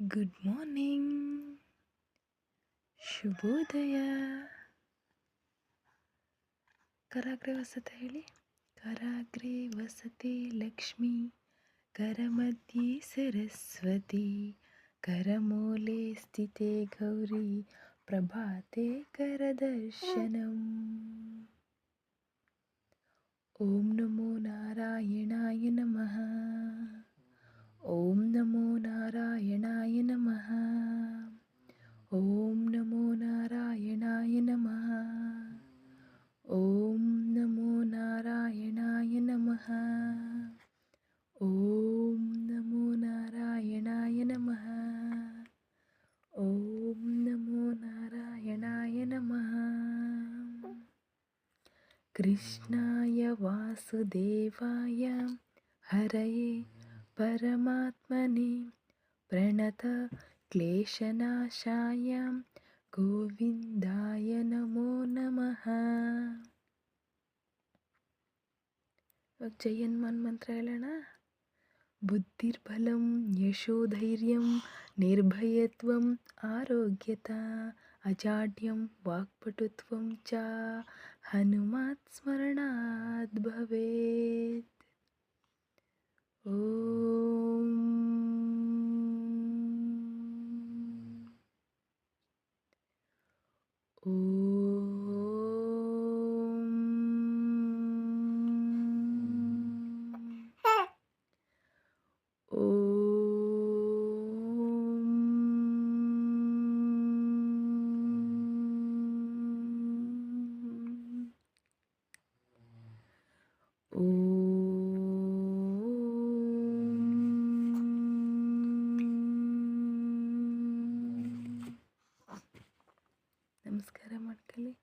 Good morning, ಶುಭೋದಯ. ಕರಾಗ್ರೆ ವಸತೆ ಹೇಳಿ. ಕರಾಗ್ರೆ ವಸತೆ ಲಕ್ಷ್ಮಿ, ಕರಮಧ್ಯೆ ಸರಸ್ವತಿ, ಕರಮೂಲೆ ಸ್ಥಿತೆ ಗೌರಿ, ಪ್ರಭಾತೆ ಕರದರ್ಶನಂ. ಓಂ ನಮೋ ನಾರಾಯಣಾಯ ನಮಃ. ಓಂ ನಮೋ ನಾರಾಯಣಾಯ ನಮಃ. ಓಂ ನಮೋ ನಾರಾಯಣಾಯ ನಮಃ. ಓಂ ನಮೋ ನಾರಾಯಣಾಯ ನಮಃ. ಓಂ ನಮೋ ನಾರಾಯಣಾಯ ನಮಃ. ಓಂ ನಮೋ ನಾರಾಯಣಾಯ ನಮಃ. ಕೃಷ್ಣಾಯ ವಾಸುದೇವಾಯ ಹರಯೇ ಪರಮಾತ್ಮನೇ ಪ್ರಣತ ಕ್ಲೇಶನಾಶಾಯ ಗೋವಿಂದಾಯ ನಮೋ ನಮಃ. ಇವಾಗ ಜಯನ್ಮಾನ್ ಮಂತ್ರ ಹೇಳೋಣ. ಬುದ್ಧಿರ್ಬಲಂ ಯಶೋಧೈರ್ಯಂ ನಿರ್ಭಯತ್ವಂ ಆರೋಗ್ಯತಾ ಅಜಾಡ್ಯಂ ವಾಕ್ಪಟುತ್ವಂ ಚ ಹನುಮಾತ್ ಸ್ಮರಣಾತ್ ಭವೇತ್. ಓಂ ನಮಸ್ಕಾರ ಮಾಡ್ಕೊಳ್ಳಿ.